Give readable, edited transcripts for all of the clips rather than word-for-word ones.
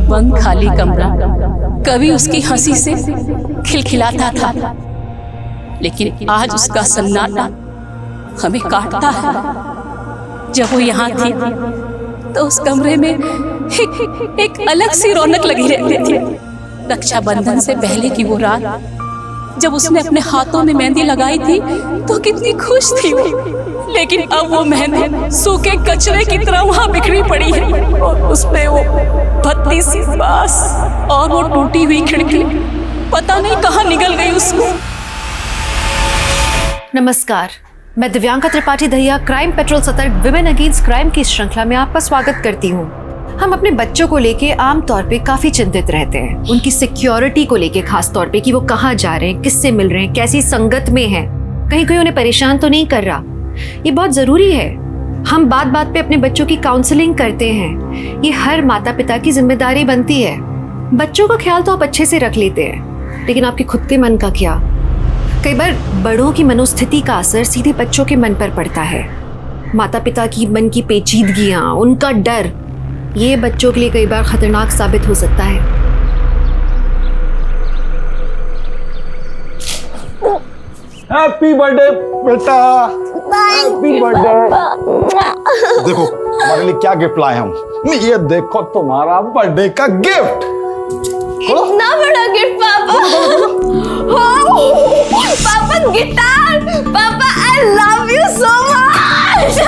बंद खाली कमरा कभी उसकी हंसी से खिलखिलाता था, लेकिन आज उसका सन्नाटा हमें काटता है। जब वो यहाँ थी तो उस कमरे में एक अलग सी रौनक लगी रहती थी। रक्षाबंधन से पहले की वो रात जब उसने अपने हाथों में मेहंदी लगाई थी तो कितनी खुश थी वो, लेकिन अब वो मेहंदी सूखे कचरे की तरह वहाँ बिखरी पड़ी है और उसमें वो भद्दी सी बांस और वो टूटी हुई खिड़की पता नहीं कहाँ निकल गई उसको। नमस्कार, मैं दिव्यांका त्रिपाठी दहिया क्राइम पेट्रोल सतर्क विमेन अगेंस्ट क्राइम की श्रृंखला में आपका स्वागत करती हूँ। हम अपने बच्चों को लेके आमतौर पे काफी चिंतित रहते हैं, उनकी सिक्योरिटी को लेके खास तौर पे कि वो कहाँ जा रहे हैं, किससे मिल रहे हैं, कैसी संगत में हैं, कहीं कोई उन्हें परेशान तो नहीं कर रहा। ये बहुत जरूरी है। हम बात बात पे अपने बच्चों की काउंसलिंग करते हैं। ये हर माता पिता की जिम्मेदारी बनती है। बच्चों का ख्याल तो आप अच्छे से रख लेते हैं, लेकिन आपके खुद के मन का क्या? कई बार बड़ों की मनोस्थिति का असर सीधे बच्चों के मन पर पड़ता है। माता पिता की मन की पेचीदगियां, उनका डर, ये बच्चों के लिए कई बार खतरनाक साबित हो सकता है। हैप्पी बर्थडे बेटा, हैप्पी बर्थडे। देखो हमारे लिए क्या गिफ्ट लाए हम। ये देखो तुम्हारा बर्थडे का गिफ्ट। इतना बड़ा गिफ्ट पापा। पापा गिटार। पापा I love you so much.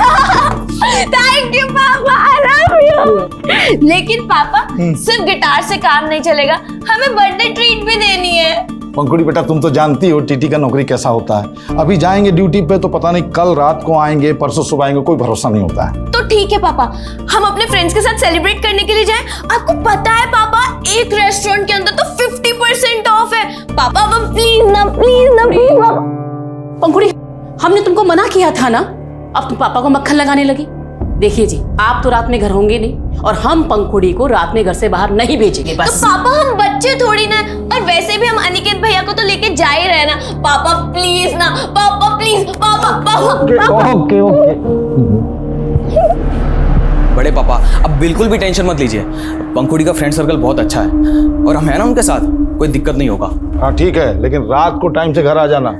Thank you पापा, आई लव यू। लेकिन पापा सिर्फ गिटार से काम नहीं चलेगा, हमें बर्थडे ट्रीट भी देनी है। पंकुड़ी बेटा, तुम तो जानती हो टीटी का नौकरी कैसा होता है। अभी जाएंगे ड्यूटी पे तो पता नहीं कल रात को आएंगे, परसों सुबह आएंगे, कोई भरोसा नहीं होता है। तो ठीक है पापा, हम अपने फ्रेंड्स के साथ सेलिब्रेट करने के लिए जाएं। आपको पता है पापा, एक रेस्टोरेंट के अंदर तो 50% ऑफ है। पापा अब प्लीज ना, प्लीज ना, प्लीज ना। पंकुड़ी, हमने तुमको मना किया था ना, अब तुम पापा को मक्खन लगाने लगी। देखिए जी, आप तो रात में घर होंगे नहीं और हम पंकुड़ी को रात में घर से बाहर नहीं भेजेंगे बस। तो पापा हम बच्चे थोड़ी ना, और वैसे भी हम अनिकेत भैया को तो लेके जा ही रहे ना। पापा प्लीज ना, पापा प्लीज, पापा पापा। ओके। बड़े पापा अब बिल्कुल भी टेंशन मत लीजिए, पंकुड़ी का फ्रेंड सर्कल बहुत अच्छा है और हम है ना उनके साथ, कोई दिक्कत नहीं होगा। हाँ ठीक है, लेकिन रात को टाइम से घर आ जाना,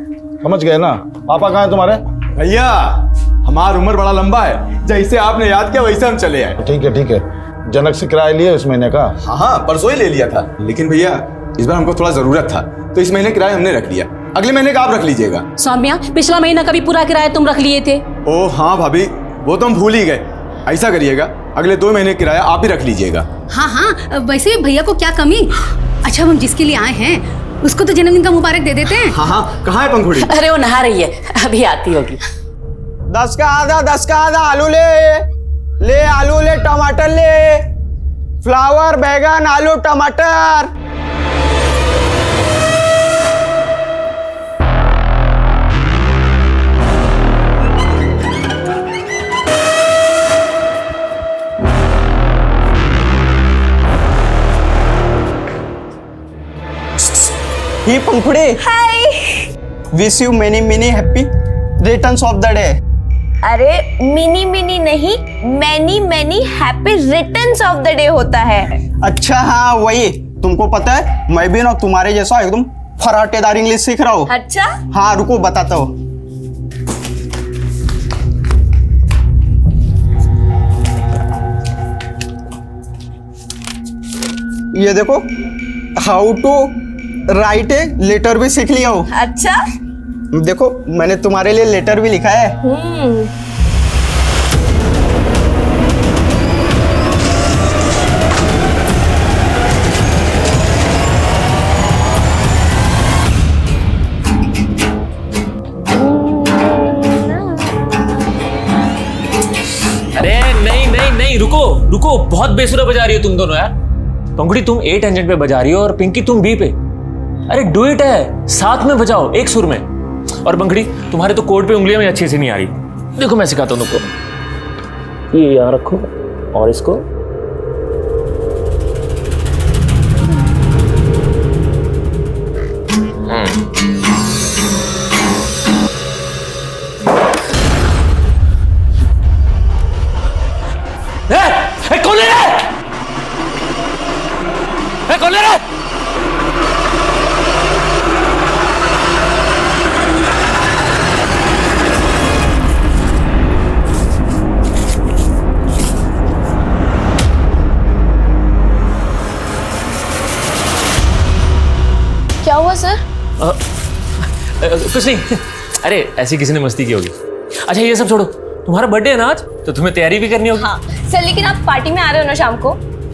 समझ गए ना। पापा कहाँ है तुम्हारे? भैया हमारा उम्र बड़ा लंबा है, जैसे आपने याद किया वैसे हम चले आए। ठीक है ठीक है। जनक से किराया लिया इस महीने का? हाँ परसों ही ले लिया था, लेकिन भैया इस बार हमको थोड़ा जरूरत था तो इस महीने किराया हमने रख लिया। अगले महीने का आप रख लीजिएगा। सौम्या, पिछला महीना का भी पूरा किराया तुम रख लिए थे। ओ हाँ भाभी, वो तो हम भूल ही गए। ऐसा करिएगा, अगले 2 महीने किराया आप ही रख लीजिएगा। हाँ, वैसे भी भैया को क्या कमी। अच्छा, हम जिसके लिए आए हैं उसको तो जन्मदिन का मुबारक दे देते हैं। हाँ, कहाँ है पंखुड़ी? अरे वो नहा रही है, अभी आती होगी। 10 का आधा आलू ले आलू ले, टमाटर ले, फ्लावर, बैगन, आलू, टमाटर। ही Pankhudi, hi. Wish you many happy returns of the day. अरे मिनी नहीं, many happy returns of the day होता है। अच्छा हाँ वही, तुमको पता है मैं भी ना तुम्हारे जैसा एकदम फराटेदार इंग्लिश सीख रहा हूँ। अच्छा हाँ रुको बताता हूँ। ये देखो, how to write a letter भी सीख लिया हूँ। अच्छा, देखो मैंने तुम्हारे लिए लेटर भी लिखा है। अरे नहीं रुको, बहुत बेसुरा बजा रही हो तुम दोनों यार। पंकुड़ी तुम A टेंजेंट पे बजा रही हो और पिंकी तुम B पे। अरे डुएट है, साथ में बजाओ एक सुर में। और पंखड़ी तुम्हारे तो कोड पे उंगलियां में अच्छी से नहीं आ रही। देखो मैं सिखाता हूं तुमको। ये यहाँ रखो और इसको कौन है? कुछ नहीं, अरे ऐसी किसी ने मस्ती की होगी। अच्छा ये सब छोड़ो, तुम्हारा बर्थडे है ना आज, तो तुम्हें तैयारी भी करनी होगी। हाँ सर, लेकिन आप पार्टी में आ रहे हो ना शाम को?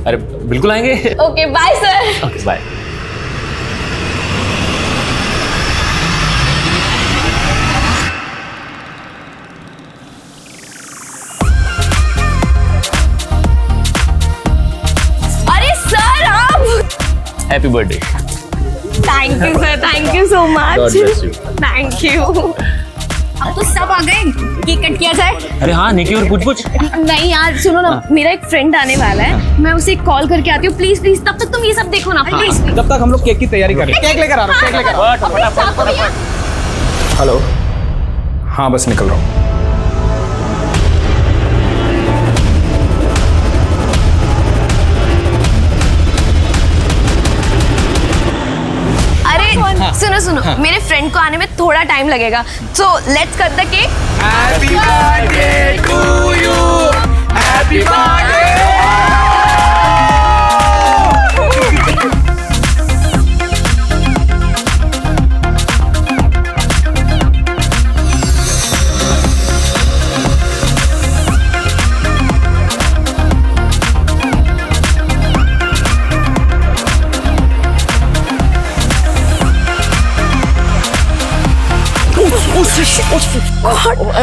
अरे बिल्कुल आएंगे। Okay bye sir. Okay bye. अरे सर आप, happy birthday. Thank you sir, thank you so much. God bless you. Thank you. अब तो सब आ गए, केक कट किया जाए। अरे हाँ निकी और पूछ नहीं यार सुनो ना, मेरा एक फ्रेंड आने वाला है, मैं उसे कॉल करके आती हूँ प्लीज प्लीज। तब तक तुम ये सब देखो ना प्लीज प्लीज। तब तक हम लोग केक की तैयारी करें। केक लेकर आ रहा हूँ, केक लेकर आ रहा हूँ। हेलो, हाँ बस निकल रहा हूँ। अरे सुनो सुनो, मेरे फ्रेंड को आने में थोड़ा टाइम लगेगा, so let's cut the cake. Happy birthday to you, happy birthday.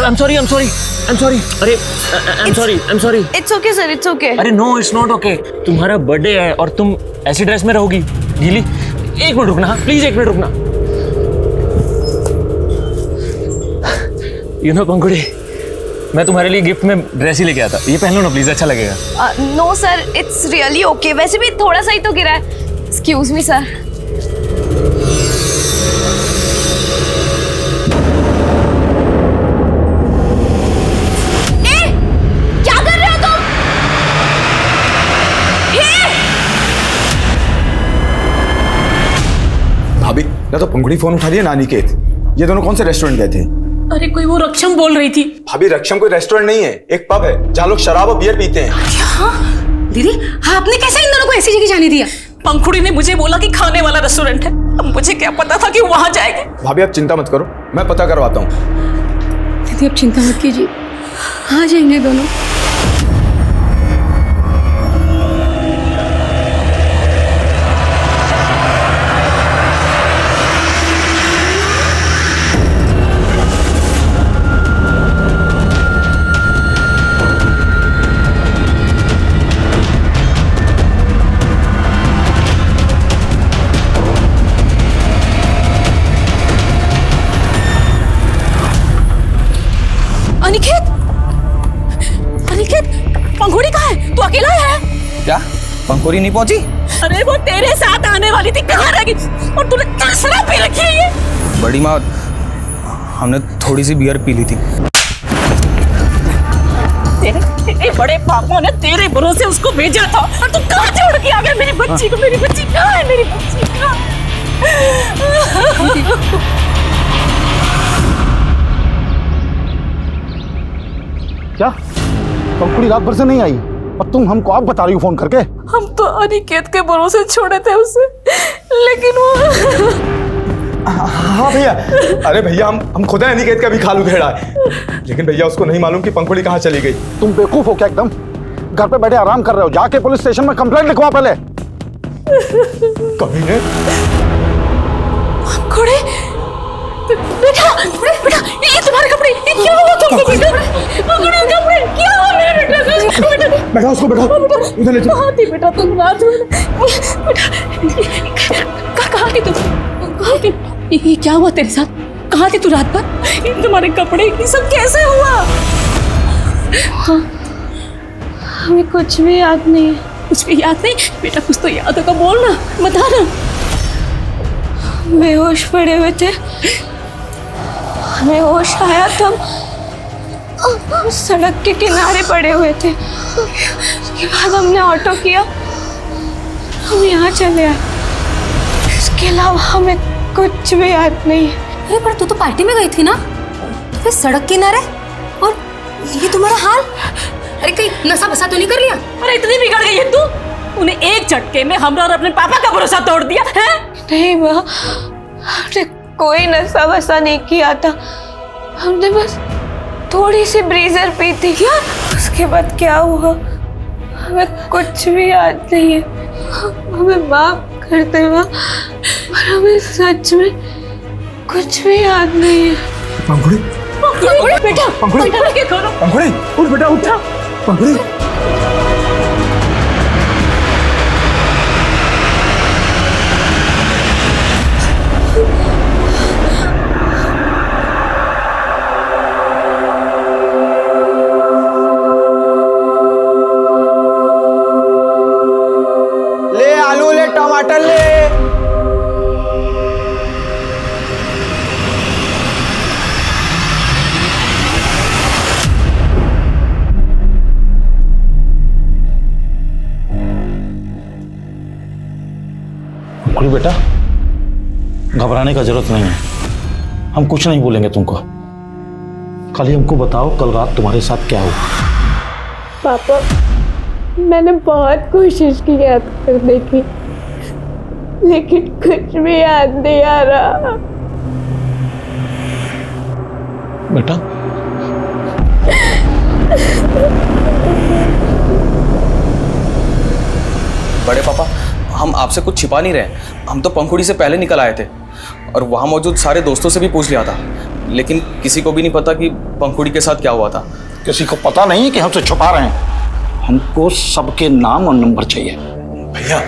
I'm sorry. अरे I'm sorry. It's okay sir, it's okay. अरे नो इट्स नॉट ओके। तुम्हारा बर्थडे है और तुम ऐसी ड्रेस में रहोगी गीली। एक मिनट रुकना, प्लीज एक मिनट रुकना। यू नो पंखुड़ी, मैं तुम्हारे लिए गिफ्ट में ड्रेस ही लेके आता। ये पहन लो ना प्लीज, अच्छा लगेगा। No sir, it's really okay. वैसे भी थोड़ा सा ही तो गिरा है। Excuse me sir. भाभी या तो पंखुड़ी फोन उठा रही है ना अनिकेत। ये दोनों कौन से रेस्टोरेंट गए थे? अरे कोई वो रक्षम बोल रही थी। भाभी रक्षम कोई रेस्टोरेंट नहीं है, एक पब है जहाँ लोग शराब और बियर पीते हैं। क्या दीदी, हाँ आपने कैसे इन दोनों को ऐसी जगह जाने दिया? पंखुड़ी ने मुझे बोला कि खाने वाला रेस्टोरेंट है, अब मुझे क्या पता था कि वहां जाएंगे। भाभी आप चिंता मत करो, मैं पता करवाता हूँ। दीदी अब चिंता मत कीजिए, आ जाएंगे दोनों। अनिकेत, पंखुड़ी कहाँ है? तू अकेला है? क्या पंखुड़ी नहीं पहुंची? अरे वो तेरे साथ आने वाली थी, कहाँ रह गई? और तूने क्या शराब पी रखी है ये? बड़ी माँ, हमने थोड़ी सी बियर पी ली थी। तेरे बड़े पापों ने तेरे भरोसे उसको भेजा था और तू कहाँ छोड़ के आ गया मेरी बच्ची को? मेरी बच्ची कहाँ है? मेरी बच्ची कहाँ? क्या पंखुड़ी रात भर से नहीं आई और तुम हमको आप बता रही हो फोन करके? हम तो अनिकेत के भरोसे छोड़े थे उसे, लेकिन वो हाँ भैया, अरे भैया हम खुद अनिकेत का भी खाल उधेड़ा है, लेकिन भैया उसको नहीं मालूम कि पंखुड़ी कहाँ चली गई। तुम बेवकूफ हो क्या एकदम? घर पे बैठे आराम कर रहे हो, जाके पुलिस स्टेशन में कंप्लेंट लिखवा पहले। कभी ने पंखुड़ी, बेटा बेटा ये तुम्हारे कपड़े, ये क्या हुआ तुमको बेटा? पंखुड़ी कपड़े क्या हुआ मेरे बेटा? बैठा उसको, बैठा इधर ले जाओ। कहाँ थी बेटा तुम रात में? बेटा कहाँ थी तुम? कहाँ थी? ये क्या हुआ तेरे साथ? कहाँ थी तू रात भर? ये तुम्हारे कपड़े ये सब कैसे हुआ? हाँ, हमें कुछ भी याद नहीं है। कुछ भी याद नहीं? बेटा कुछ तो याद होगा, बोल ना, बता ना। बेहोश पड़े हुए थे, हमें होश आया तब हम सड़क के किनारे पड़े हुए थे। उसके बाद हमने ऑटो किया, हम यहाँ चले आए। इसके अलावा हमें कुछ भी याद नहीं है। अरे पर तू तो पार्टी में गई थी ना, तो फिर सड़क किनारे और ये तुम्हारा हाल? अरे कहीं नशा बसा तो नहीं कर लिया? अरे इतनी बिगड़ गई है तू? उन्हें एक झटके में हमरा और अपने पापा का भरोसा तोड़ दिया है? नहीं माँ, हमने कोई नशा वसा नहीं किया था। हमने बस थोड़ी सी ब्रीजर पी थी। क्या उसके बाद क्या हुआ हमें कुछ भी याद नहीं है। हमें माफ कर दे माँ, पर हमें सच में कुछ भी याद नहीं है। पंखुड़ी बेटा पंखुड़ी पंखुड़ी उठ बेटा उठ पंखुड़ी। ले आलू ले टमाटर ले। पंखुड़ी बेटा, घबराने का जरूरत नहीं है, हम कुछ नहीं बोलेंगे तुमको। खाली हमको बताओ कल रात तुम्हारे साथ क्या हुआ। पापा मैंने बहुत कोशिश की याद करने की, लेकिन कुछ भी याद नहीं आ रहा। बेटा बड़े पापा, हम आपसे कुछ छिपा नहीं रहे। हम तो पंखुड़ी से पहले निकल आए थे और वहाँ मौजूद सारे दोस्तों से भी पूछ लिया था, लेकिन किसी को भी नहीं पता कि पंखुड़ी के साथ क्या हुआ था। किसी को पता नहीं कि हमसे छुपा रहे हैं। हमको सबके नाम और नंबर चाहिए। भैया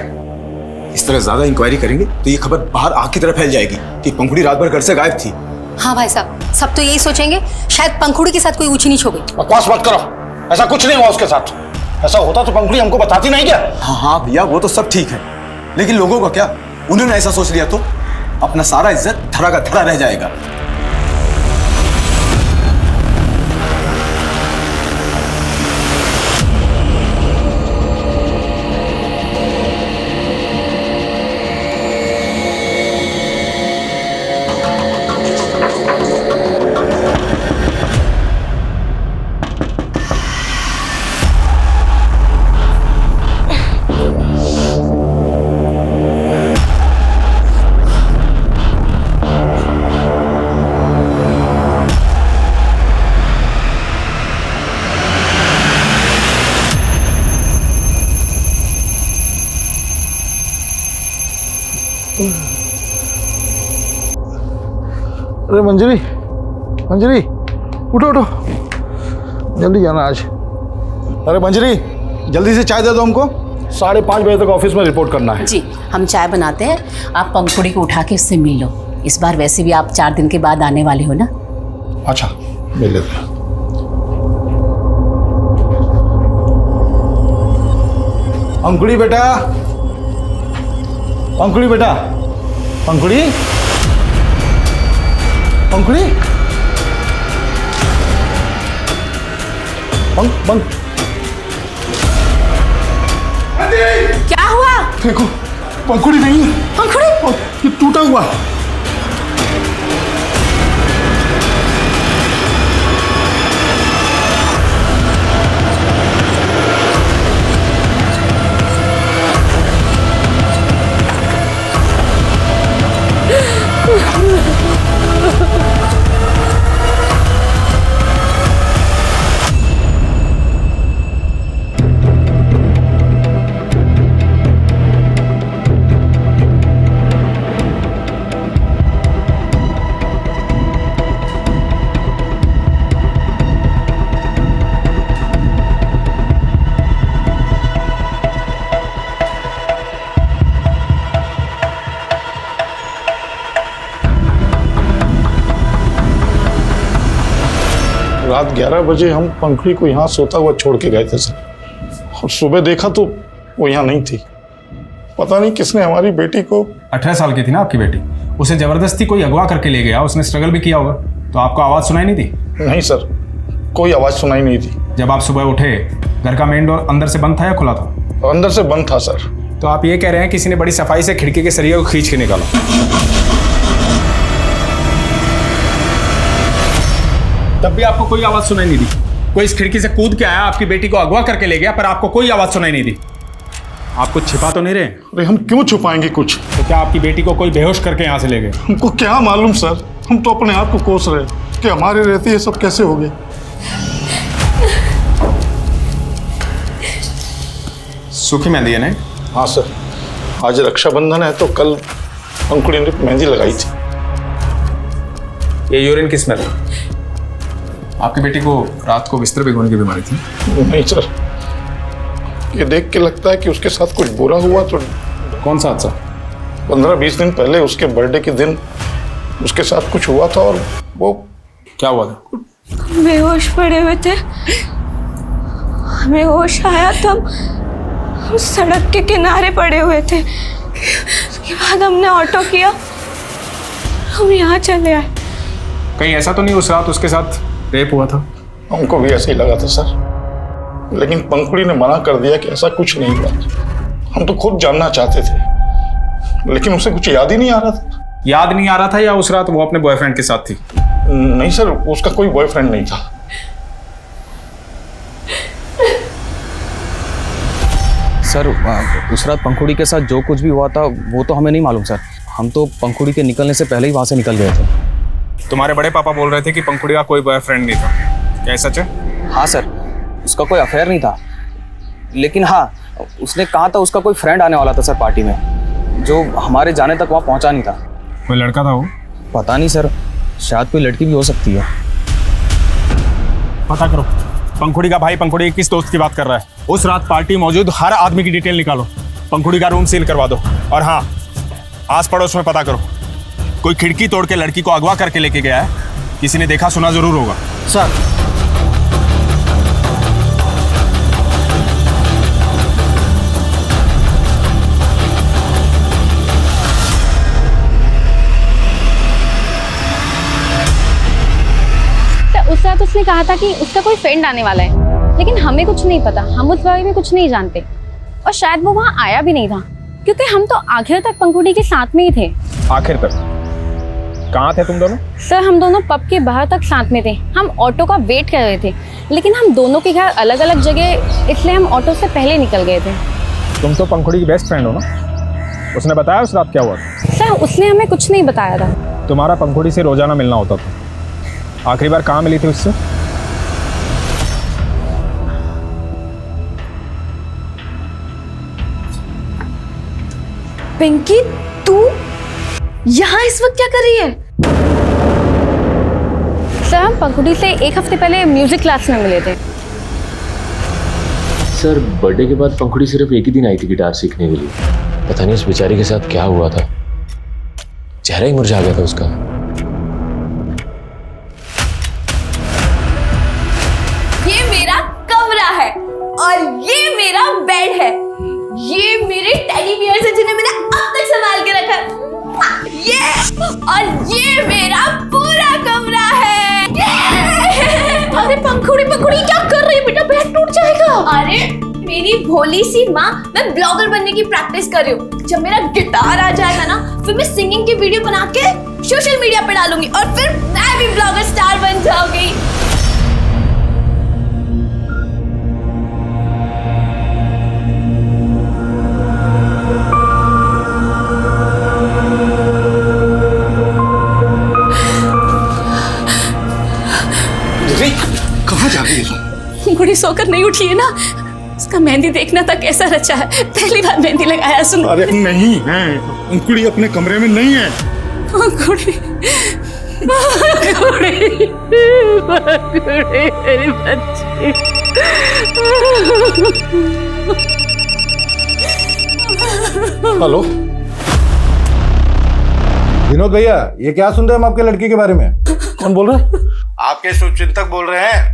इस तरह ज्यादा इंक्वायरी करेंगे तो ये खबर बाहर आग की तरह फैल जाएगी कि पंखुड़ी रात भर घर से गायब थी। हाँ भाई साहब, सब तो यही सोचेंगे शायद पंखुड़ी के साथ कोई ऊंची नीच हो गई। बकवास मत करो, ऐसा कुछ नहीं हुआ उसके साथ। ऐसा होता तो पंखुड़ी हमको बताती नहीं क्या? हाँ भैया वो तो सब ठीक है, लेकिन लोगों का क्या? उन्होंने ऐसा सोच लिया तो अपना सारा इज्जत धरा का धरा रह जाएगा। अरे मंजरी, मंजरी उठो उठो, जल्दी जाना आज। अरे मंजरी जल्दी से चाय दे दो हमको, 5:30 बजे तक ऑफिस में रिपोर्ट करना है। जी हम चाय बनाते हैं, आप पंखुड़ी को उठा के उससे मिल लो। इस बार वैसे भी आप 4 दिन के बाद आने वाले हो ना। अच्छा मिल लेते हैं। पंखुड़ी बेटा, पंखुड़ी बेटा, पंखुड़ी पंखुड़ी क्या हुआ? देखो पंखुड़ी नहीं है। पंखुड़ी? ये टूटा हुआ है। रात 11 बजे हम पंखुड़ी को यहाँ सोता हुआ छोड़ के गए थे सर, और सुबह देखा तो वो यहाँ नहीं थी। पता नहीं किसने हमारी बेटी को। 18 साल की थी ना आपकी बेटी, उसे जबरदस्ती कोई अगवा करके ले गया, उसने स्ट्रगल भी किया होगा। तो आपको आवाज़ सुनाई नहीं थी? नहीं सर, कोई आवाज़ सुनाई नहीं थी। जब आप सुबह उठे घर का मेन डोर अंदर से बंद था या खुला था? अंदर से बंद था सर। तो आप ये कह रहे हैं किसी ने बड़ी सफाई से खिड़की के सरिया को खींच के निकाला। तब भी आपको कोई आवाज़ सुनाई नहीं दी? कोई इस खिड़की से कूद के आया, आपकी बेटी को अगवा करके ले गया, पर आपको कोई आवाज़ सुनाई नहीं दी? आप कुछ छिपा तो नहीं रहे? अरे हम क्यों छुपाएंगे कुछ? तो क्या आपकी बेटी को कोई बेहोश करके यहाँ से ले गए? हमको क्या मालूम सर, हम तो अपने आप को कोस रहे कि हमारे रहते ये सब कैसे हो गए। सूखी मेहंदी है नहीं? हाँ सर, आज रक्षाबंधन है तो कल पंखुड़ी ने मेहंदी लगाई थी। ये यूरिन की स्मेल। आपकी बेटी को रात को बिस्तर भिगोने की बीमारी थी? नहीं सर, ये देख के लगता है कि उसके साथ कुछ बुरा हुआ। तो कौन सा हादसा? 15-20 दिन पहले उसके बर्थडे के दिन उसके साथ कुछ हुआ था। और वो क्या हुआ था? बेहोश पड़े हुए थे, हमें होश आया तब हम सड़क के किनारे पड़े हुए थे। उसके बाद हमने ऑटो किया, हम यहाँ चले आए। कहीं ऐसा तो नहीं उस रात उसके साथ रेप हुआ था? हमको भी ऐसे ही लगा था सर, लेकिन पंखुड़ी ने मना कर दिया कि ऐसा कुछ नहीं हुआ। हम तो खुद जानना चाहते थे, लेकिन उसे कुछ याद ही नहीं आ रहा था। याद नहीं आ रहा था या उस रात वो अपने बॉयफ्रेंड के साथ थी? नहीं सर, उसका कोई बॉयफ्रेंड नहीं था। सर उस रात पंखुड़ी के साथ जो कुछ भी हुआ था वो तो हमें नहीं मालूम सर। हम तो पंखुड़ी के निकलने से पहले ही वहाँ से निकल गए थे। तुम्हारे बड़े पापा बोल रहे थे कि पंखुड़ी का कोई बॉयफ्रेंड नहीं था, क्या सच है? हाँ सर, उसका कोई अफेयर नहीं था, लेकिन हाँ उसने कहा था उसका कोई फ्रेंड आने वाला था सर पार्टी में, जो हमारे जाने तक वहाँ पहुँचा नहीं था। कोई लड़का था वो? पता नहीं सर, शायद कोई लड़की भी हो सकती है। पता करो पंखुड़ी का भाई पंखुड़ी के किस दोस्त की बात कर रहा है। उस रात पार्टी मौजूद हर आदमी की डिटेल निकालो, पंखुड़ी का रूम सील करवा दो। और हाँ, आस पड़ोस में पता करो, कोई खिड़की तोड़ के लड़की को अगवा करके लेके गया है, किसी ने देखा सुना जरूर होगा। सर उस रात उसने कहा था कि उसका कोई फ्रेंड आने वाला है, लेकिन हमें कुछ नहीं पता, हम उस बारे में कुछ नहीं जानते। और शायद वो वहाँ आया भी नहीं था, क्योंकि हम तो आखिर तक पंखुड़ी के साथ में ही थे। आखिर तक? कहाँ थे तुम दोनों? सर हम दोनों पब के बाहर तक साथ में थे, हम ऑटो का वेट कर रहे थे, लेकिन हम दोनों के घर अलग अलग जगह, इसलिए हम ऑटो से पहले निकल गए थे। तुम तो पंखुड़ी की बेस्ट फ्रेंड हो ना, उसने बताया उस रात क्या हुआ? सर उसने हमें कुछ नहीं बताया था। तुम्हारा पंखुड़ी से रोजाना मिलना होता था, आखिरी बार कहाँ मिली थी उससे? पिंकी, तू यहाँ इस वक्त क्या कर रही है? सर हम पंखुड़ी से एक हफ्ते पहले म्यूजिक क्लास में मिले थे। सर बर्थडे के बाद पंखुड़ी सिर्फ एक ही दिन आई थी गिटार सीखने के लिए। पता नहीं उस बेचारी के साथ क्या हुआ था, चेहरा ही मुरझा गया था उसका। ये मेरा कमरा है और ये मेरा बेड है। ये मेरे टेडी बियर्स हैं जिन्हें मैंने अब तक संभाल के रखा है। ये और ये मेरा पूरा कमरा है। अरे पंखुड़ी क्या कर रही है बेटा, बेड टूट जाएगा। अरे मेरी भोली सी माँ, मैं ब्लॉगर बनने की प्रैक्टिस कर रही हूँ। जब मेरा गिटार आ जाएगा ना, फिर मैं सिंगिंग की वीडियो बना के सोशल मीडिया पे डालूंगी और फिर मैं भी ब्लॉगर स्टार बन जाऊंगी। कहाँ जा रही है? पंखुड़ी सोकर नहीं उठी है ना, उसका मेहंदी देखना था कैसा रचा है। पहली बार मेहंदी लगाया। सुन, अरे नहीं है, पंखुड़ी अपने कमरे में नहीं है। पंखुड़ी मेरी बच्ची। हेलो विनोद भैया, ये क्या सुन रहे हैं हम आपके लड़की के बारे में? कौन बोल रहा है? आपके शुभचिंतक बोल रहे हैं।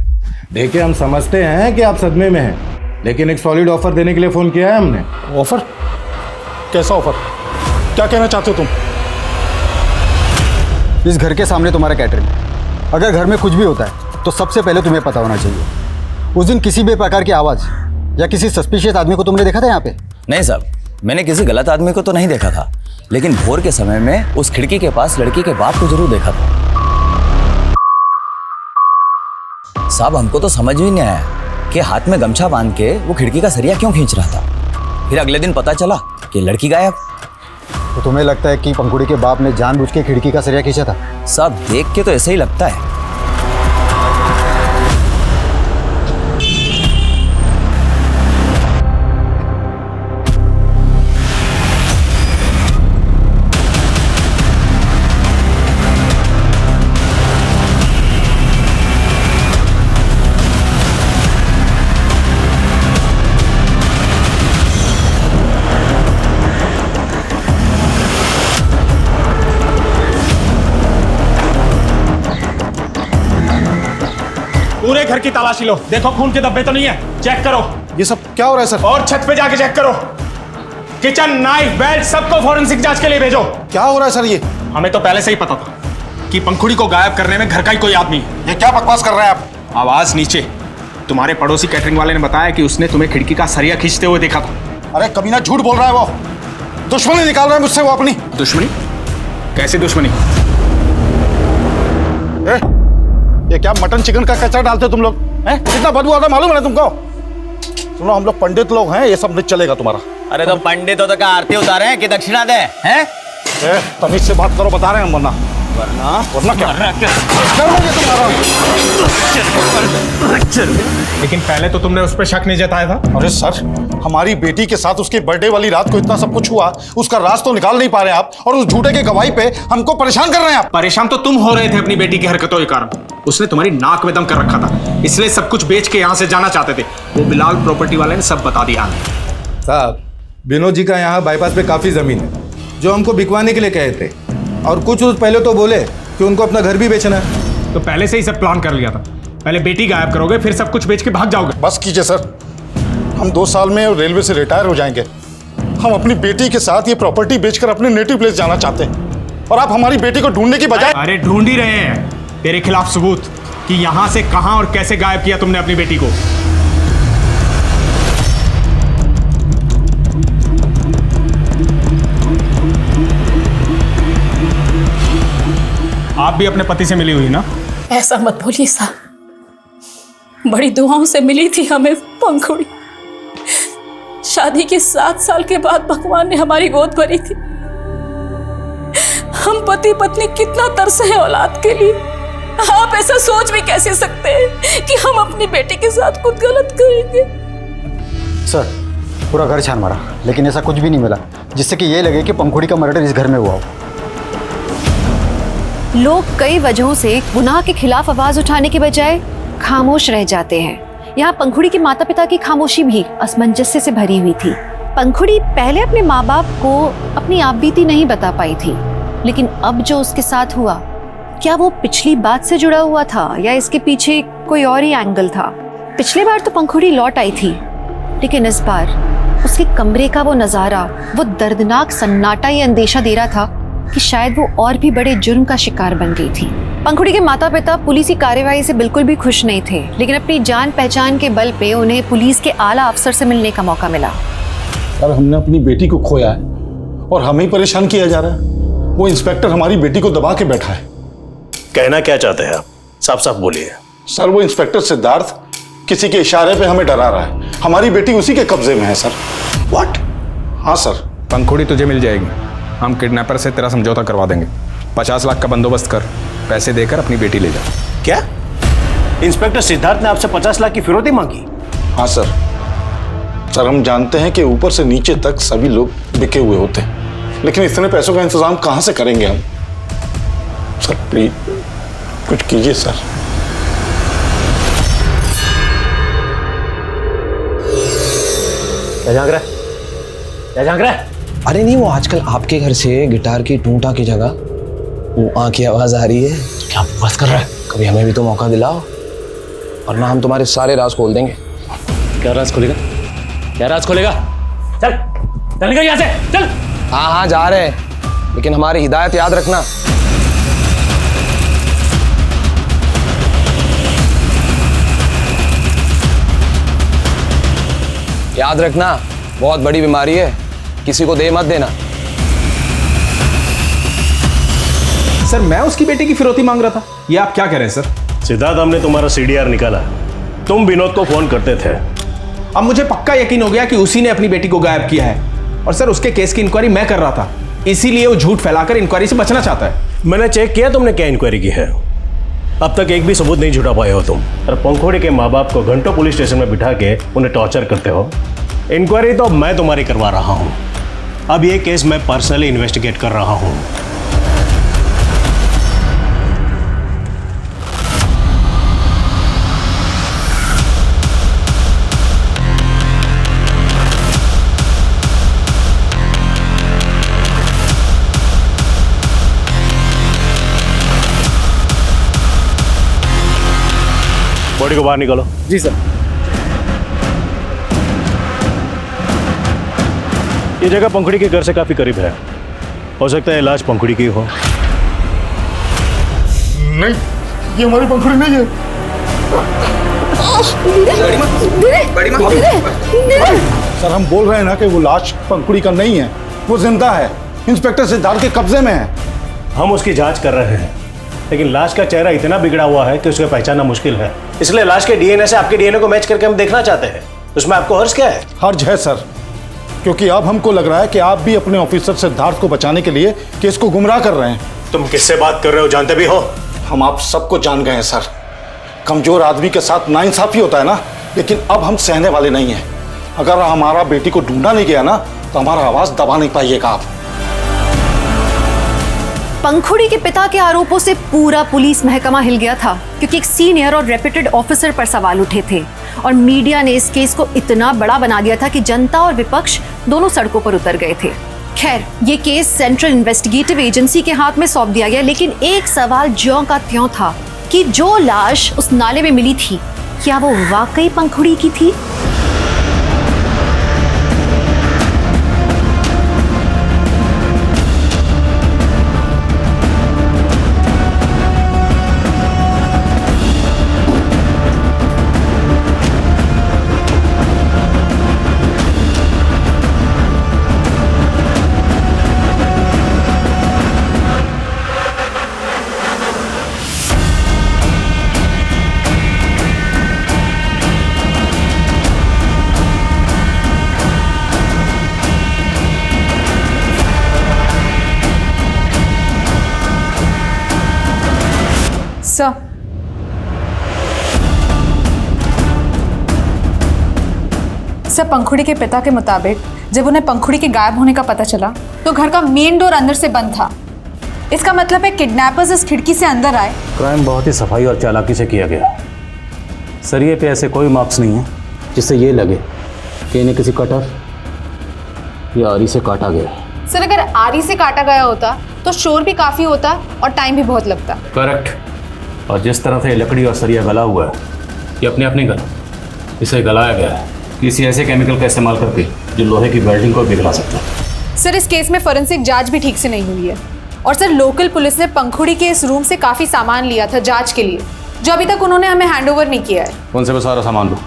देखिए हम समझते हैं कि आप सदमे में हैं, लेकिन एक सॉलिड ऑफर देने के लिए फोन किया है हमने। ऑफर? कैसा ऑफर? क्या कहना चाहते हो तुम? इस घर के सामने तुम्हारा कैटरिंग, अगर घर में कुछ भी होता है तो सबसे पहले तुम्हें पता होना चाहिए। उस दिन किसी भी प्रकार की आवाज़ या किसी सस्पिशियस आदमी को तुमने देखा था यहाँ पे? नहीं साहब, मैंने किसी गलत आदमी को तो नहीं देखा था, लेकिन भोर के समय में उस खिड़की के पास लड़की के बाप को जरूर देखा था। साहब हमको तो समझ भी नहीं आया कि हाथ में गमछा बांध के वो खिड़की का सरिया क्यों खींच रहा था। फिर अगले दिन पता चला कि लड़की गायब। तो तुम्हें लगता है कि पंखुड़ी के बाप ने जानबूझ के खिड़की का सरिया खींचा था? साहब देख के तो ऐसा ही लगता है। पूरे घर की तलाशी लो, देखो खून के धब्बे तो नहीं है, चेक करो। ये सब क्या हो रहा है सर? और छत पे जाके चेक करो, किचन, नाइफ, बेल्ट सबको फॉरेंसिक जांच के लिए भेजो। क्या हो रहा है सर? ये हमें तो पहले से ही पता था कि पंखुड़ी को गायब करने में घर का ही कोई आदमी है। ये क्या बकवास कर रहे हैं आप? आवाज नीचे। तुम्हारे पड़ोसी कैटरिंग वाले ने बताया कि उसने तुम्हें खिड़की का सरिया खींचते हुए देखा था। अरे कमीना झूठ बोल रहा है वो, दुश्मनी निकाल रहा है मुझसे वो अपनी। दुश्मनी? कैसी दुश्मनी? ये क्या मटन चिकन का कचरा डालते हो तुम लोग? हैं? कितना बदबू आता मालूम है ना तुमको? सुनो, हम लोग पंडित लोग हैं, ये सब नहीं चलेगा तुम्हारा। अरे तो पंडित हो तो क्या आरती उतारे हैं कि दक्षिणा दे हैं? तमीज से बात करो, बता रहे हैं हम। वरना क्या? लेकिन पहले तो तुमने उस पर शक नहीं जताया था। अरे सर, हमारी बेटी के साथ उसके बर्थडे वाली रात को इतना सब कुछ हुआ, उसका राज तो निकाल नहीं पा रहे आप, और उस झूठे के गवाही पे हमको परेशान कर रहे हैं आप। परेशान तो तुम हो रहे थे अपनी बेटी की हरकतों के कारण। उसने तुम्हारी नाक में दम कर रखा था, इसलिए सब कुछ बेच के यहाँ से जाना चाहते थे। वो बिलाल प्रॉपर्टी वाले ने सब बता दिया। साहब, विनोद जी का यहाँ बाईपास पे काफ़ी ज़मीन है जो हमको बिकवाने के लिए कहे थे, और कुछ रोज पहले तो बोले कि उनको अपना घर भी बेचना है। तो पहले से ही सब प्लान कर लिया था। पहले बेटी गायब करोगे, फिर सब कुछ बेच के भाग जाओगे। बस कीजिए सर, हम 2 साल में रेलवे से रिटायर हो जाएंगे। हम अपनी बेटी के साथ ये प्रॉपर्टी बेचकर अपने नेटिव प्लेस जाना चाहते हैं, और आप हमारी बेटी को ढूंढने की बजाय। अरे ढूंढ ही रहे हैं तेरे खिलाफ सबूत कि यहां से कहां और कैसे गायब किया तुमने अपनी बेटी को। आप भी अपने पति से मिली हुई ना? ऐसा मत बोलिए साहब, बड़ी दुआओं से मिली थी हमें पंखुड़ी। शादी के 7 साल के बाद भगवान ने हमारी गोद भरी थी। हम पति पत्नी कितना तरसे हैं औलाद के लिए। आप ऐसा सोच भी कैसे सकते हैं कि हम अपनी बेटी के साथ कुछ गलत करेंगे? सर, पूरा घर छान मारा, लेकिन ऐसा कुछ भी नहीं मिला जिससे कि ये लगे कि पंखुड़ी का मर्डर इस घर में हुआ हो। लोग कई वजहों से गुनाह के खिलाफ आवाज उठाने के बजाय खामोश रह जाते हैं। यहाँ पंखुड़ी के माता पिता की खामोशी भी असमंजस्य से भरी हुई थी। पंखुड़ी पहले अपने माँ बाप को अपनी आपबीती नहीं बता पाई थी, लेकिन अब जो उसके साथ हुआ, क्या वो पिछली बात से जुड़ा हुआ था या इसके पीछे कोई और ही एंगल था? पिछली बार तो पंखुड़ी लौट आई थी, लेकिन इस बार उसके कमरे का वो नजारा, वो दर्दनाक सन्नाटा ये अंदेशा दे रहा था कि शायद वो और भी बड़े जुर्म का शिकार बन गई थी। पंखुड़ी के माता पिता पुलिस कार्यवाही से बिल्कुल भी खुश नहीं थे, लेकिन अपनी जान पहचान के बल पे उन्हें पुलिस के आला अफसर से मिलने का मौका मिला। अब हमने अपनी बेटी को खोया है और हमें ही परेशान किया जा रहा है। वो इंस्पेक्टर हमारी बेटी को दबा के बैठा है। कहना क्या चाहते हैं आप? साफ साफ बोलिए। सर, वो इंस्पेक्टर सिद्धार्थ किसी के इशारे पे हमें डरा रहा है। हमारी बेटी उसी के कब्जे में है सर। व्हाट? हाँ सर। पंखुड़ी तुझे मिल जाएगी। हम किडनैपर से तेरा समझौता करवा देंगे। 50 लाख का बंदोबस्त कर, पैसे देकर अपनी बेटी ले जा। क्या इंस्पेक्टर सिद्धार्थ ने आपसे 50 लाख की फिरौती मांगी? हाँ सर। सर, हम जानते हैं कि ऊपर से नीचे तक सभी लोग बिके हुए होते हैं, लेकिन इतने पैसों का इंतजाम कहां से करेंगे हम? सर प्लीज कुछ कीजिए सर। क्या झांक रहा है? क्या झांक रहा है? अरे नहीं, वो आजकल आपके घर से गिटार की टूंटा की जगह वो की आवाज आ रही है। क्या बस कर रहा है? कभी हमें भी तो मौका दिलाओ, वरना हम तुम्हारे सारे राज खोल देंगे। क्या राज खोलेगा? क्या राज खोलेगा? चल चल निकल यहाँ से, चल। हाँ हाँ जा रहे हैं, लेकिन हमारी हिदायत याद रखना। याद रखना, बहुत बड़ी बीमारी है, किसी को दे मत देना। सर, मैं उसकी बेटी की फिरौती मांग रहा था, ये आप क्या कह रहे हैं सर? सिद्धार्थ, हमने तुम्हारा CDR निकाला। तुम विनोद को फोन करते थे। अब मुझे पक्का यकीन हो गया कि उसी ने अपनी बेटी को गायब किया है, और सर उसके केस की इंक्वायरी मैं कर रहा था। इसीलिए वो झूठ फैलाकर इंक्वायरी से बचना चाहता है। मैंने चेक किया तुमने क्या इंक्वायरी की है, अब तक एक भी सबूत नहीं जुटा पाए हो तुम। और पंखुड़ी के माँ बाप को घंटों पुलिस स्टेशन में बिठा के उन्हें टॉर्चर करते हो। इंक्वायरी तो अब मैं तुम्हारी करवा रहा हूँ। अब ये केस मैं पर्सनली इन्वेस्टिगेट कर रहा हूँ। बॉडी को बाहर निकालो। जी सर। ये जगह पंखुड़ी के घर से काफी करीब है, हो सकता है लाश पंखुड़ी की हो। नहीं, ये हमारी पंखुड़ी नहीं है। सर हम बोल रहे हैं ना कि वो लाश पंखुड़ी का नहीं है, वो जिंदा है, इंस्पेक्टर सिद्धार्थ के कब्जे में है। हम उसकी जांच कर रहे हैं, लेकिन लाश का चेहरा इतना बिगड़ा हुआ है कि उसे पहचानना मुश्किल है। इसलिए लाश के डीएनए से आपके डीएनए को मैच करके हम देखना चाहते हैं। उसमें आपको हर्ज क्या है? हर्ज है सर, क्योंकि अब हमको लग रहा है कि आप भी अपने ऑफिसर सिद्धार्थ को बचाने के लिए केस को गुमराह कर रहे हैं। तुम किससे बात कर रहे हो, जानते भी हो? हम आप सबको जान गए हैं सर। कमजोर आदमी के साथ नाइंसाफी होता है ना, लेकिन अब हम सहने वाले नहीं हैं। अगर हमारा बेटी को ढूंढा नहीं गया ना, तो हमारा आवाज दबा नहीं पाइएगा आप। पंखुड़ी के पिता के आरोपों से पूरा पुलिस महकमा हिल गया था, क्योंकि एक सीनियर और रेप्यूटेड ऑफिसर पर सवाल उठे थे और मीडिया ने इस केस को इतना बड़ा बना दिया था कि जनता और विपक्ष दोनों सड़कों पर उतर गए थे। खैर, ये केस सेंट्रल इन्वेस्टिगेटिव एजेंसी के हाथ में सौंप दिया गया, लेकिन एक सवाल ज्यों का त्यों था कि जो लाश उस नाले में मिली थी, क्या वो वाकई पंखुड़ी की थी? सर, पंखुड़ी के पिता के मुताबिक जब उन्हें पंखुड़ी के गायब होने का पता चला तो घर का मेन डोर अंदर से बंद था। इसका मतलब है किडनैपर्स इस खिड़की से अंदर आए। क्राइम बहुत ही सफाई और चालाकी से किया गया। सरिये पे ऐसे कोई मार्क्स नहीं है जिससे ये लगे कि इन्हें किसी कटर या आरी से काटा गया। सर, अगर आरी से काटा गया होता तो शोर भी काफी होता और टाइम भी बहुत लगता। करेक्ट। और जिस तरह से ये लकड़ी और सरिया गला हुआ है, ये अपने आप नहीं गला, इसे गलाया गया है किसी ऐसे केमिकल का इस्तेमाल करके जो लोहे की वेल्डिंग को पिघला सकता है। सर, इस केस में फोरेंसिक जांच भी ठीक से नहीं हुई है। और सर, लोकल पुलिस ने पंखुड़ी के इस रूम से काफी सामान लिया था जांच के लिए, जो अभी तक उन्होंने हमें हैंडओवर नहीं किया है। उनसे भी सारा सामान लो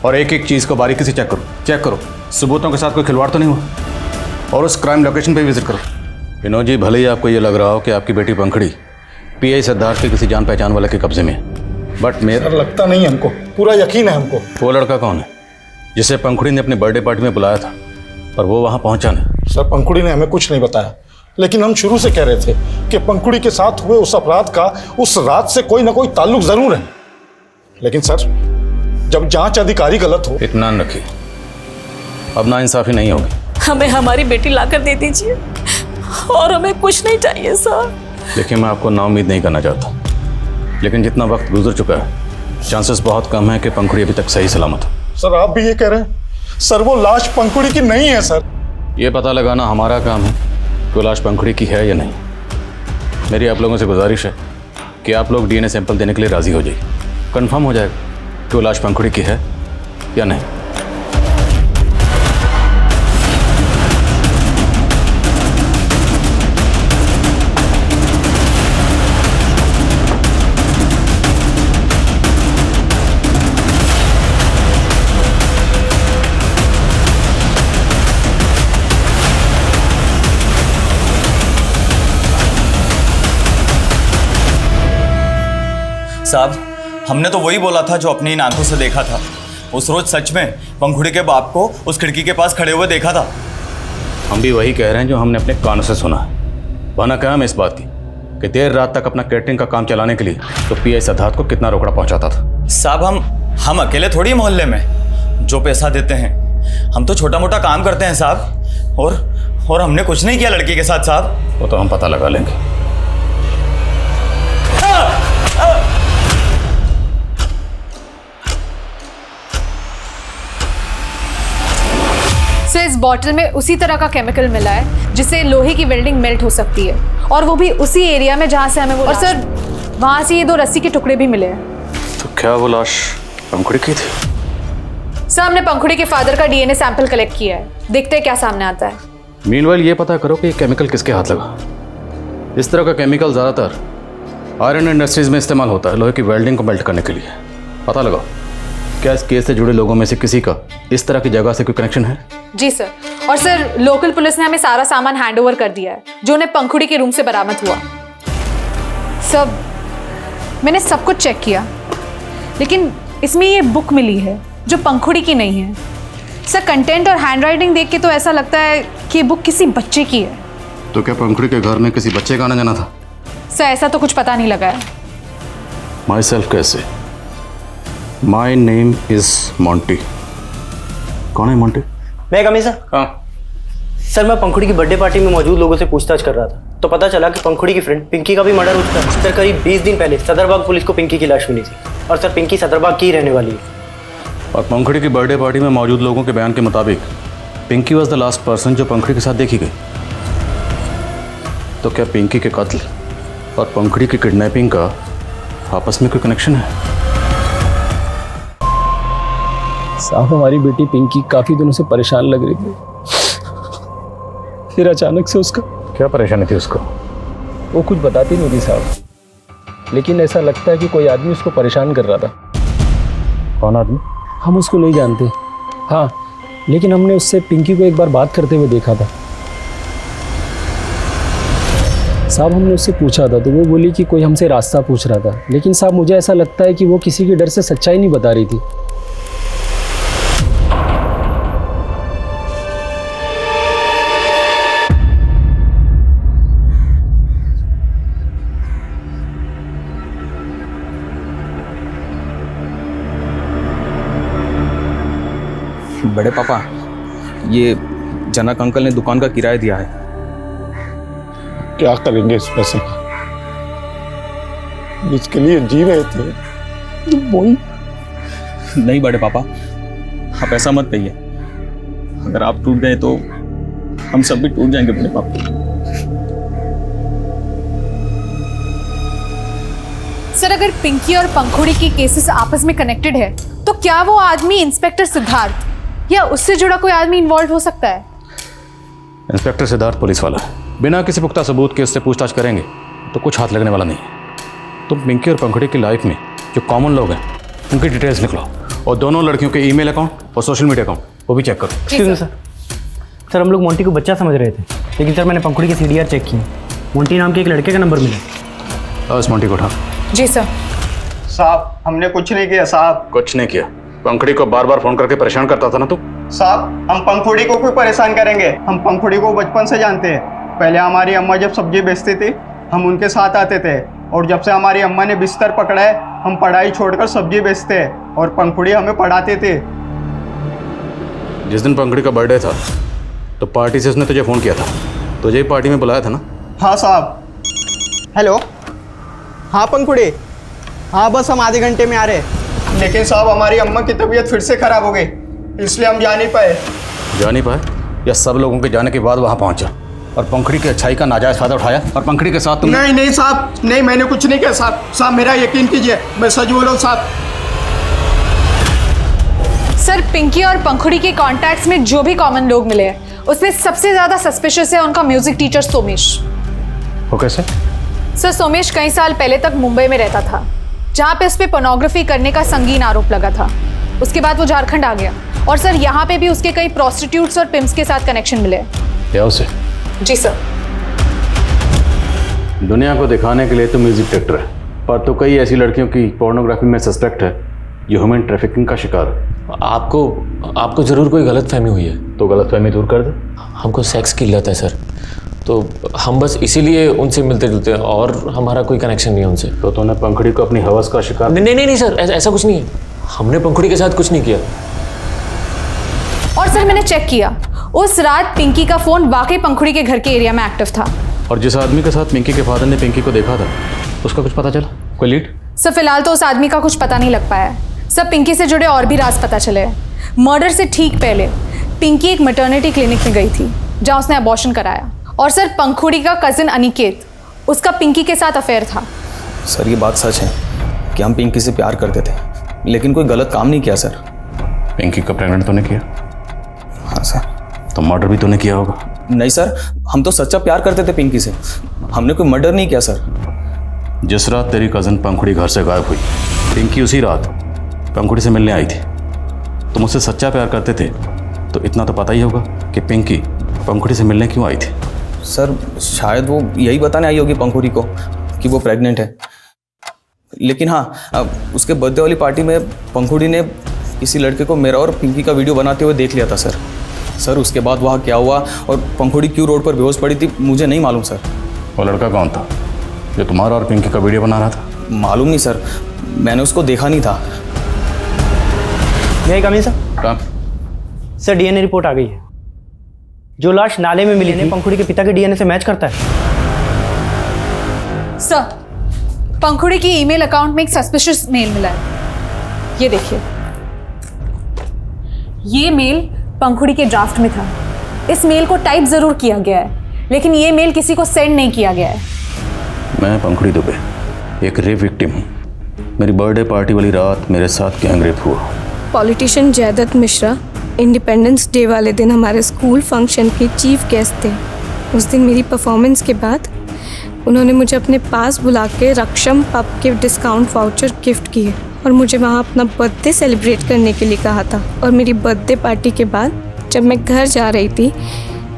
और एक एक चीज़ को बारीकी से चेक करो, सबूतों के साथ कोई खिलवाड़ तो नहीं हुआ। और उस क्राइम लोकेशन पे विजिट करो। विनोद जी, भले ही आपको ये लग रहा हो कि आपकी बेटी पंखुड़ी पीआई सिद्धार्थ के किसी जान पहचान वाले के कब्जे में है, बट मेरा लगता नहीं है हमको, पूरा यकीन है हमको। वो लड़का कौन है जिसे पंखुड़ी ने अपने बर्थडे पार्टी में बुलाया था पर वो वहां पहुंचा नहीं? सर, पंखुड़ी ने हमें कुछ नहीं बताया, लेकिन हम शुरू से कह रहे थे कि पंखुड़ी के साथ हुए उस अपराध का उस रात से कोई ना कोई ताल्लुक जरूर है। लेकिन सर, जब जांच अधिकारी गलत हो। इत्मीनान रखिए, अब नाइंसाफी नहीं होगी। हमें हमारी बेटी लाकर दे दीजिए और हमें कुछ नहीं चाहिए सर। देखिए, मैं आपको नाउम्मीद नहीं करना चाहता, लेकिन जितना वक्त गुजर चुका है, चांसेस बहुत कम है कि पंखुड़ी अभी तक सही सलामत हो। सर, आप भी ये कह रहे हैं? सर, वो लाश पंखुड़ी की नहीं है सर। ये पता लगाना हमारा काम है कि वो लाश पंखुड़ी की है या नहीं। मेरी आप लोगों से गुजारिश है कि आप लोग डीएनए सैंपल देने के लिए राजी हो जाइए। कंफर्म हो जाएगा कि वो लाश पंखुड़ी की है या नहीं। साहब, हमने तो वही बोला था जो अपनी इन आंखों से देखा था। उस रोज सच में पंखुड़ी के बाप को उस खिड़की के पास खड़े हुए देखा था। हम भी वही कह रहे हैं जो हमने अपने कानों से सुना है। वरना क्या हम इस बात की कि देर रात तक अपना कैटरिंग का काम चलाने के लिए तो पीआई सिद्धार्थ को कितना रोकड़ा पहुंचाता था। साहब हम अकेले थोड़ी मोहल्ले में जो पैसा देते हैं, हम तो छोटा मोटा काम करते हैं साहब। और हमने कुछ नहीं किया लड़की के साथ साहब। वो तो हम पता लगा लेंगे। सर इस बॉटल में उसी तरह का केमिकल मिला है जिससे लोहे की वेल्डिंग मेल्ट हो सकती है, और वो भी उसी एरिया में जहां से हमें वो, और सर वहां से ये 2 रस्सी के टुकड़े भी मिले हैं। तो क्या वो लाश पंखुड़ी की थी? सर हमने पंखुड़ी के फादर का डीएनए सैंपल कलेक्ट किया है, देखते हैं क्या सामने आता है। मीनवाइल ये पता करो कि ये केमिकल किसके हाथ लगा। इस तरह का केमिकल ज़्यादातर आयरन इंडस्ट्रीज में इस्तेमाल होता है लोहे की वेल्डिंग को मेल्ट करने के लिए। पता लगाओ क्या इस केस से जुड़े लोगों में से किसी का इस तरह की जगह से कोई कनेक्शन है? जी सर, और सर लोकल पुलिस ने हमें सारा सामान हैंडओवर कर दिया है जो उन्हें पंखुड़ी के रूम से बरामद हुआ। सब मैंने सब कुछ चेक किया, लेकिन इसमें ये बुक मिली है जो पंखुड़ी की नहीं है। सर कंटेंट और हैंडराइटिंग देख के तो ऐसा लगता है कि ये बुक किसी बच्चे की है। तो क्या पंखुड़ी के घर में किसी बच्चे का आना जाना था? सर ऐसा तो कुछ पता नहीं लगा है। माई सेल्फ कैसे? My name is Monty. कौन है मॉन्टी? मैं कमी सर। हाँ सर, मैं पंखुड़ी की बर्थडे पार्टी में मौजूद लोगों से पूछताछ कर रहा था तो पता चला कि पंखुड़ी की फ्रेंड पिंकी का भी मर्डर हो चुका है। सर करीब 20 दिन पहले सदरबाग पुलिस को पिंकी की लाश मिली थी, और सर पिंकी सदरबाग की रहने वाली है। और पंखुड़ी की बर्थडे पार्टी में मौजूद लोगों के बयान के मुताबिक Pinky was the last person जो पंखुड़ी के साथ देखी गई। तो क्या पिंकी के कत्ल और पंखुड़ी की किडनैपिंग का आपस में कोई कनेक्शन है? साहब हमारी बेटी पिंकी काफी दिनों से परेशान लग रही थी, फिर अचानक से उसका क्या परेशानी थी उसको? वो कुछ बताती नहीं थी साहब, लेकिन ऐसा लगता है कि कोई आदमी उसको परेशान कर रहा था। कौन आदमी? हम उसको नहीं जानते। हाँ, लेकिन हमने उससे पिंकी को एक बार बात करते हुए देखा था साहब। हमने उससे पूछा था तो वो बोली कि कोई हमसे रास्ता पूछ रहा था, लेकिन साहब मुझे ऐसा लगता है कि वो किसी के डर से सच्चाई नहीं बता रही थी। बड़े पापा, ये जनक अंकल ने दुकान का किराया दिया है। क्या करेंगे इस पैसे का? जिसके लिए जी रहे थे वही। नहीं बड़े पापा, आप ऐसा मत कहिए। अगर आप टूट गए तो हम सब भी टूट जाएंगे बड़े पापा। सर अगर पिंकी और पंखुड़ी की केसेस आपस में कनेक्टेड है तो क्या वो आदमी इंस्पेक्टर सिद्धार्थ या उससे जुड़ा कोई आदमी इन्वॉल्व हो सकता है? इंस्पेक्टर सिद्धार्थ पुलिस वाला है, बिना किसी पुख्ता सबूत के उससे पूछताछ करेंगे तो कुछ हाथ लगने वाला नहीं है। तुम पिंकी और पंखुड़ी की लाइफ में जो कॉमन लोग हैं उनकी डिटेल्स निकलो, और दोनों लड़कियों के ईमेल अकाउंट और सोशल मीडिया अकाउंट वो भी चेक करो। Excuse me sir. सर हम लोग मोंटी को बच्चा समझ रहे थे, लेकिन सर मैंने पंखुड़ी के सीडीआर चेक किए, मोंटी नाम के एक लड़के का नंबर मिला। उस मोंटी को उठा। जी सर। साहब हमने कुछ नहीं किया साहब। कुछ नहीं किया? पंखुड़ी को बार बार फोन करके परेशान करता था ना तू? साहब हम पंखुड़ी को क्यों परेशान करेंगे? हम पंखुड़ी को बचपन से जानते हैं। पहले हमारी अम्मा जब सब्जी बेचती थी हम उनके साथ आते थे, और जब से हमारी अम्मा ने बिस्तर पकड़ा है हम पढ़ाई छोड़कर सब्जी बेचते हैं, और पंखुड़ी हमें पढ़ाते थे। जिस दिन पंखुड़ी का बर्थडे था तो पार्टी से उसने तुझे फोन किया था, तुझे ही पार्टी में बुलाया था ना? हाँ साहब। हेलो, हाँ पंखुड़ी, हाँ बस हम आधे घंटे में आ रहे। लेकिन साहब हमारी अम्मा की तबीयत फिर से खराब हो गई, इसलिए हम जा नहीं पाए। जा नहीं पाए या सब लोगों के जाने के बाद वहाँ पहुँचा और पंखुड़ी की अच्छाई का नाजायज फायदा उठाया और पंखुड़ी के साथ तुम? नहीं नहीं साहब, नहीं मैंने कुछ नहीं किया साहब। साहब मेरा यकीन कीजिए, मैं सच बोल रहा हूँ साहब। सर पिंकी और पंखुड़ी के कॉन्टैक्ट्स में जो भी कॉमन लोग मिले हैं उसमें सबसे ज्यादा सस्पिशियस है उनका म्यूजिक टीचर सोमेश। वो कैसे? सर सोमेश कई साल पहले तक मुंबई में रहता था, जहाँ पे उस पर पोर्नोग्राफी करने का संगीन आरोप लगा था। उसके बाद वो झारखंड आ गया, और सर यहाँ पे भी उसके कई प्रोस्टिट्यूट्स और पिम्प्स के साथ कनेक्शन मिले। क्या उसे? जी सर। दुनिया को दिखाने के लिए तो म्यूजिक डायरेक्टर है, पर तो कई ऐसी लड़कियों की पोर्नोग्राफी में सस्पेक्ट है जो ह्यूमन ट्रैफिकिंग का शिकार है। आपको जरूर कोई गलतफहमी हुई है। तो गलतफहमी दूर कर दे। हमको सेक्स की लत है सर, तो हम बस इसीलिए उनसे मिलते जुलते हैं और हमारा कोई कनेक्शन नहीं है उनसे। तो तूने पंखुड़ी को अपनी हवस का शिकार? नहीं सर, ऐसा कुछ नहीं है। हमने पंखुड़ी के साथ कुछ नहीं किया। और सर मैंने चेक किया, उस रात पिंकी का फोन वाकई पंखुड़ी के घर के एरिया में एक्टिव था। और जिस आदमी के साथ पिंकी के फादर ने पिंकी को देखा था, उसका कुछ पता चला? कोई लीड? सर फिलहाल तो उस आदमी का कुछ पता नहीं लग पाया। सब पिंकी से जुड़े और भी राज पता चले। मर्डर से ठीक पहले पिंकी एक मैटरनिटी क्लिनिक में गई थी जहां उसने अबॉर्शन कराया। और सर पंखुड़ी का कजिन अनिकेत, उसका पिंकी के साथ अफेयर था। सर ये बात सच है कि हम पिंकी से प्यार करते थे, लेकिन कोई गलत काम नहीं किया सर। पिंकी को प्रेग्नेंट तूने किया? हाँ सर। तो मर्डर भी तूने किया होगा? नहीं सर, हम तो सच्चा प्यार करते थे पिंकी से, हमने कोई मर्डर नहीं किया सर। जिस रात तेरी कजन पंखुड़ी घर से गायब हुई, पिंकी उसी रात पंखुड़ी से मिलने आई थी। तुम उससे सच्चा प्यार करते थे तो इतना तो पता ही होगा कि पिंकी पंखुड़ी से मिलने क्यों आई थी। सर शायद वो यही बताने आई होगी पंखुड़ी को कि वो प्रेग्नेंट है। लेकिन हाँ, उसके बर्थडे वाली पार्टी में पंखुड़ी ने किसी लड़के को मेरा और पिंकी का वीडियो बनाते हुए देख लिया था सर। सर उसके बाद वहाँ क्या हुआ और पंखुड़ी क्यों रोड पर बेहोश पड़ी थी मुझे नहीं मालूम सर। वो लड़का कौन था जो तुम्हारा और पिंकी का वीडियो बना रहा था? मालूम नहीं सर, मैंने उसको देखा नहीं था। मैं कमी सर? कहाँ? सर डीएनए रिपोर्ट आ गई है। जो लाश नाले में मिली थी पंखुड़ी के पिता के डीएनए से मैच करता है। सर पंखुड़ी की ईमेल अकाउंट में एक सस्पिशियस मेल मिला है, ये देखिए। ये मेल पंखुड़ी के ड्राफ्ट में था। इस मेल को टाइप जरूर किया गया है, लेकिन ये मेल किसी को सेंड नहीं किया गया है। मैं पंखुड़ी दुबे, एक रेप विक्टिम हूँ। मेरी बर्थडे पार्टी वाली रात मेरे साथ गैंग रेप हुआ। Politician Jaidatt Mishra independence day वाले दिन हमारे स्कूल फंक्शन के चीफ गेस्ट थे। उस दिन मेरी परफॉर्मेंस के बाद उन्होंने मुझे अपने पास बुला के रक्षम पब के डिस्काउंट वाउचर गिफ्ट किए और मुझे वहाँ अपना बर्थडे सेलिब्रेट करने के लिए कहा था। और मेरी बर्थडे पार्टी के बाद जब मैं घर जा रही थी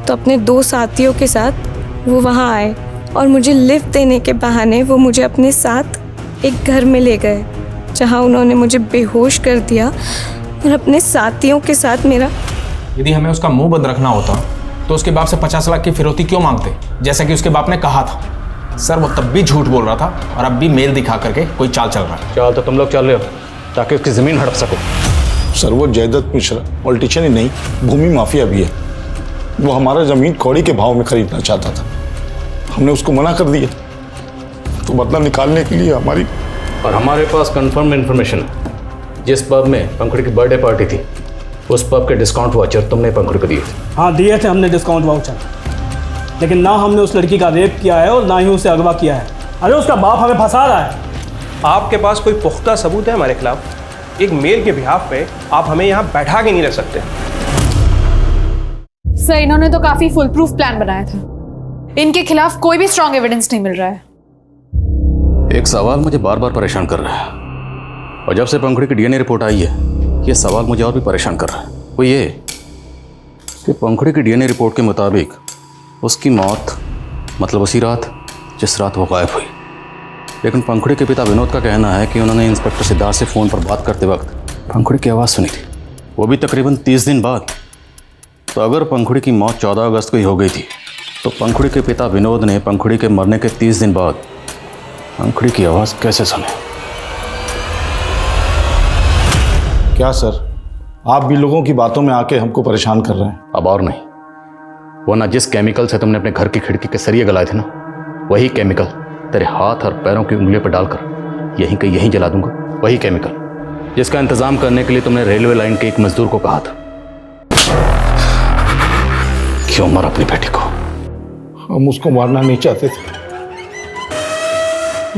तो अपने 2 साथियों के साथ वो वहाँ आए और मुझे लिफ्ट देने के बहाने वो मुझे अपने साथ एक घर में ले गए, जहाँ उन्होंने मुझे बेहोश कर दिया और अपने साथियों के साथ मेरा। यदि हमें उसका मुंह बंद रखना होता तो उसके बाप से 50 लाख की फिरौती क्यों मांगते, जैसा कि उसके बाप ने कहा था। सर वो तब भी झूठ बोल रहा था और अब भी मेल दिखा करके कोई चाल चल रहा है। चाल तो तुम लोग चल रहे हो ताकि उसकी जमीन हड़प सको। सर वो जयदत्त मिश्रा पॉलिटिशियन ही नहीं, भूमि माफिया भी है। वो हमारा जमीन कौड़ी के भाव में खरीदना चाहता था, हमने उसको मना कर दिया। तो बदला निकालने के लिए और हमारे पास कंफर्म इन्फॉर्मेशन है, जिस पब में पंखुड़ी की बर्थडे पार्टी थी उस पब के डिस्काउंट वाउचर तुमने पंखुड़ी को दिए थे। हाँ दिए थे हमने डिस्काउंट वाउचर, लेकिन ना हमने उस लड़की का रेप किया है और ना ही उसे अगवा किया है। अरे उसका बाप हमें फंसा रहा है। आपके पास कोई पुख्ता सबूत है हमारे खिलाफ? एक मेल के बिहाफ पे आप हमें यहाँ बैठा के नहीं रख सकते। सर इन्होंने तो काफी फुल प्रूफ प्लान बनाया था। इनके खिलाफ कोई भी स्ट्रॉन्ग एविडेंस नहीं मिल रहा है। एक सवाल मुझे बार बार परेशान कर रहा है, और जब से पंखुड़ी की डीएनए रिपोर्ट आई है ये सवाल मुझे और भी परेशान कर रहा है। वो ये कि पंखुड़ी की डीएनए रिपोर्ट के मुताबिक उसकी मौत मतलब उसी रात जिस रात वो गायब हुई। लेकिन पंखुड़ी के पिता विनोद का कहना है कि उन्होंने इंस्पेक्टर सिद्धार्थ से फ़ोन पर बात करते वक्त पंखुड़ी की आवाज़ सुनी थी, वो भी तकरीबन 30 दिन बाद। तो अगर पंखुड़ी की मौत 14 अगस्त को ही हो गई थी तो पंखुड़ी के पिता विनोद ने पंखुड़ी के मरने के 30 दिन बाद पंखुड़ी की आवाज़ कैसे सुनी? क्या सर आप भी लोगों की बातों में आके हमको परेशान कर रहे हैं? अब और नहीं, वरना जिस केमिकल से तुमने अपने घर की खिड़की के सरिये गलाए थे ना, वही केमिकल तेरे हाथ और पैरों की उंगलियों पर डालकर यहीं के यहीं जला दूंगा। वही केमिकल जिसका इंतजाम करने के लिए तुमने रेलवे लाइन के एक मजदूर को कहा था। क्यों मारा अपनी बेटी को? हम उसको मारना नहीं चाहते थे,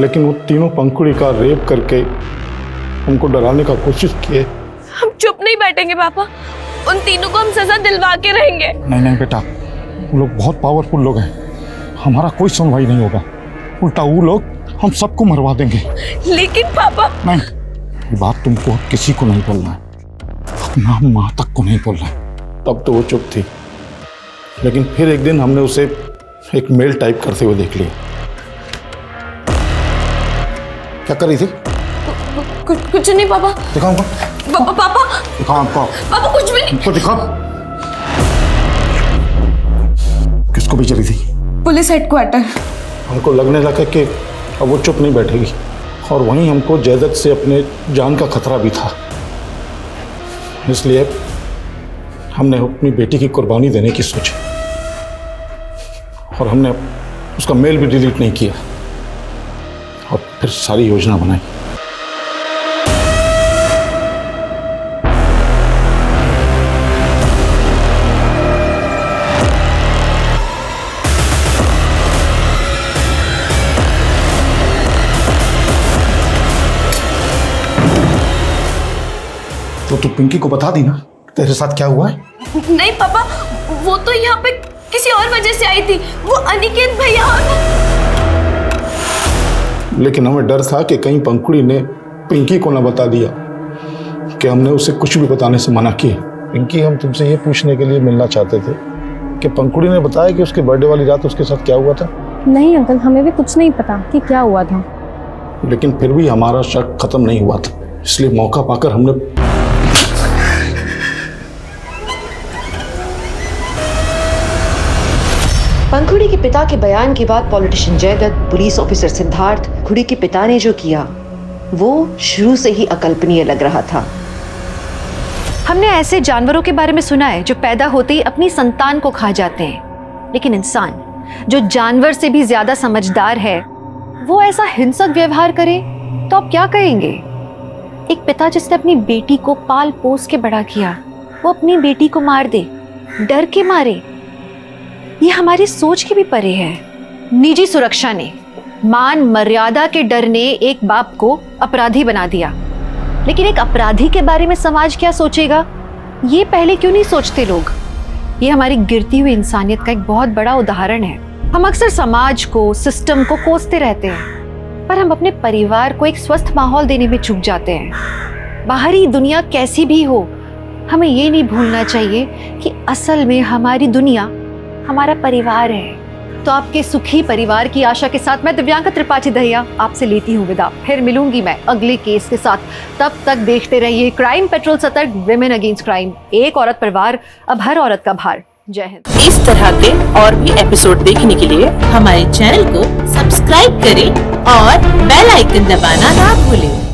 लेकिन वो तीनों पंखुड़ी का रेप करके हमको डराने का कोशिश किए। हम चुप नहीं बैठेंगे पापा, उन तीनों को हम सजा दिलवा के रहेंगे। नहीं बेटा, वो लोग बहुत पावरफुल लोग हैं, हमारा कोई सुनवाई नहीं होगा। उल्टा वो लोग हम सबको मरवा देंगे। लेकिन पापा नहीं, ये बात तुमको किसी को नहीं बोलना है, अपना माँ तक को नहीं बोलना है। तब तो वो चुप थी, लेकिन फिर एक दिन हमने उसे एक मेल टाइप करते हुए देख लिया। क्या कर रही थी? कुछ नहीं पापा। दिखाऊंगा। पापा दिखाओ हमको। पापा कुछ भी नहीं। हमको दिखाओ। किसको भेज रही थी? Police headquarter. हमको लगने लगा कि अब वो चुप नहीं बैठेगी, और वहीं हमको जैदत से अपने जान का खतरा भी था। इसलिए हमने अपनी बेटी की कुर्बानी देने की सोची, और हमने उसका मेल भी डिलीट नहीं किया, और फिर सारी योजना बनाई। तो तू पिंकी को बता दी ना तेरे साथ क्या हुआ है? नहीं पापा, वो तो यहाँ पे किसी और वजह से आई थी, वो अनिकेत भैया। लेकिन हमें डर था कि कहीं पंखुड़ी ने पिंकी को ना बता दिया कि हमने उसे कुछ भी बताने से मना किया। पिंकी, हम तुमसे ये पूछने के लिए मिलना चाहते थे कि पंखुड़ी ने बताया कि उसके बर्थडे वाली रात उसके साथ क्या हुआ था? नहीं अंकल, हमें भी कुछ नहीं पता कि क्या हुआ था। लेकिन फिर भी हमारा शक खत्म नहीं हुआ था, इसलिए मौका पाकर हमने पंखुड़ी के पिता के बयान के बाद politician Jaydatt, police officer Siddharth, Khudi के पिता ने जो किया वो शुरू से ही अकल्पनीय लग रहा था। हमने ऐसे जानवरों के बारे में सुना है जो पैदा होते ही अपनी संतान को खा जाते हैं, लेकिन इंसान जो जानवर से भी ज्यादा समझदार है वो ऐसा हिंसक व्यवहार करे तो आप क्या कहेंगे? एक पिता जिसने अपनी बेटी को पाल पोस के बड़ा किया, वो अपनी बेटी को मार दे, डर के मारे। ये हमारी सोच के भी परे है। निजी सुरक्षा ने, मान मर्यादा के डर ने एक बाप को अपराधी बना दिया, लेकिन एक अपराधी के बारे में समाज क्या सोचेगा ये पहले क्यों नहीं सोचते लोग? ये हमारी गिरती हुई इंसानियत का एक बहुत बड़ा उदाहरण है। हम अक्सर समाज को, सिस्टम को कोसते रहते हैं, पर हम अपने परिवार को एक स्वस्थ माहौल देने में चूक जाते हैं। बाहरी दुनिया कैसी भी हो, हमें ये नहीं भूलना चाहिए कि असल में हमारी दुनिया हमारा परिवार है। तो आपके सुखी परिवार की आशा के साथ मैं दिव्यांका त्रिपाठी दहिया आपसे लेती हूँ विदा। फिर मिलूंगी मैं अगले केस के साथ। तब तक देखते रहिए क्राइम पेट्रोल सतर्क, विमेन अगेंस्ट क्राइम, एक औरत पर वार, अब हर औरत का भार। जय हिंद। इस तरह के और भी एपिसोड देखने के लिए हमारे चैनल को सब्सक्राइब करें और बेल आइकन दबाना ना भूलें।